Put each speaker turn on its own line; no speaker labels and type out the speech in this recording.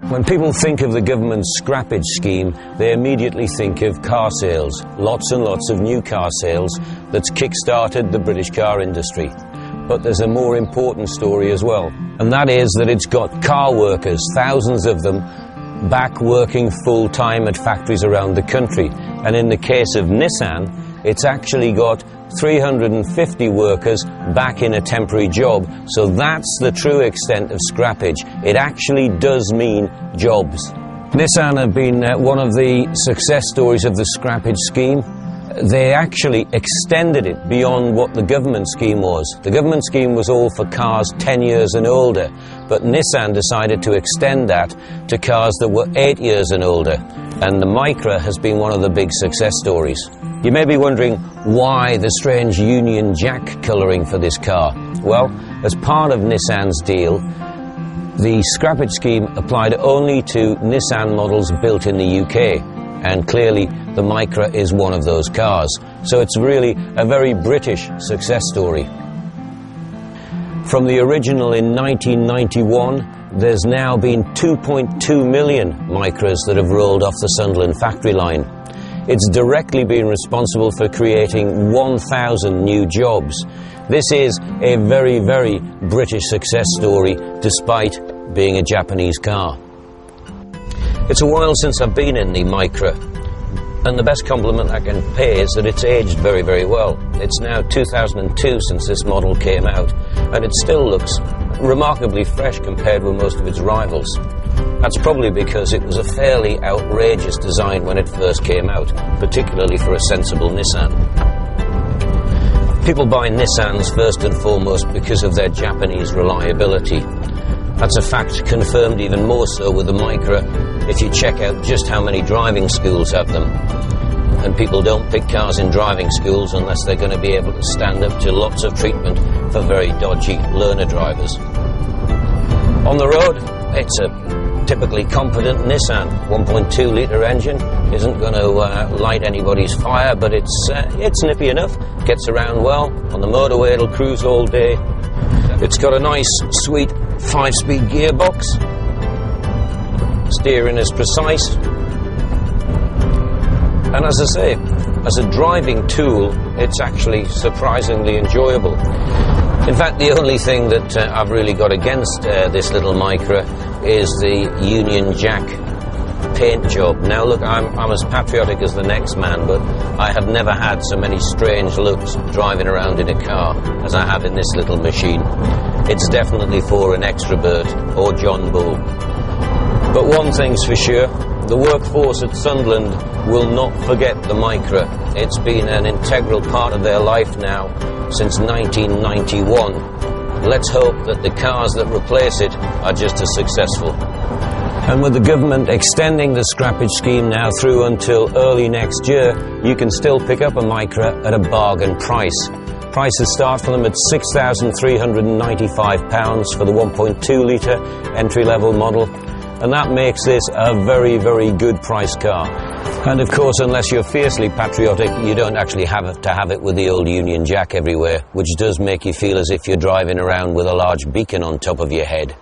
When people think of the government's scrappage scheme, they immediately think of car sales. Lots and lots of new car sales that's kick-started the British car industry. But there's a more important story as well, and that is that it's got car workers, thousands of them, back working full-time at factories around the country. And in the case of Nissan, it's actually got 350 workers back in a temporary job. So that's the true extent of scrappage. It actually does mean jobs. Nissan have been one of the success stories of the scrappage scheme. They actually extended it beyond what the government scheme was. The government scheme was all for cars 10 years and older, but Nissan decided to extend that to cars that were 8 years and older. And the Micra has been one of the big success stories. You may be wondering why the strange Union Jack colouring for this car. Well, as part of Nissan's deal, the scrappage scheme applied only to Nissan models built in the UK. And clearly the Micra is one of those cars. So it's really a very British success story. From the original in 1991, there's now been 2.2 million Micras that have rolled off the Sunderland factory line. It's directly been responsible for creating 1,000 new jobs. This is a very, very British success story, despite being a Japanese car. It's a while since I've been in the Micra, and the best compliment I can pay is that it's aged very, very well. It's now 2002 since this model came out, and it still looks remarkably fresh compared with most of its rivals. That's probably because it was a fairly outrageous design when it first came out, particularly for a sensible Nissan. People buy Nissans first and foremost because of their Japanese reliability. That's a fact confirmed even more so with the Micra if you check out just how many driving schools have them. And people don't pick cars in driving schools unless they're going to be able to stand up to lots of treatment for very dodgy learner drivers. On the road, it's a typically competent Nissan. 1.2 litre engine isn't going to light anybody's fire, but it's nippy enough, gets around well. On the motorway it'll cruise all day. It's got a nice, sweet 5-speed gearbox. Steering is precise. And as I say, as a driving tool, it's actually surprisingly enjoyable. In fact, the only thing that I've really got against this little Micra is the Union Jack paint job. Now look, I'm as patriotic as the next man, but I have never had so many strange looks driving around in a car as I have in this little machine. It's definitely for an extrovert or John Bull. But one thing's for sure, the workforce at Sunderland will not forget the Micra. It's been an integral part of their life now since 1991. Let's hope that the cars that replace it are just as successful. And with the government extending the scrappage scheme now through until early next year, you can still pick up a Micra at a bargain price. Prices start for them at £6,395 for the 1.2 litre entry-level model, and that makes this a very, very good price car. And of course, unless you're fiercely patriotic, you don't actually have to have it with the old Union Jack everywhere, which does make you feel as if you're driving around with a large beacon on top of your head.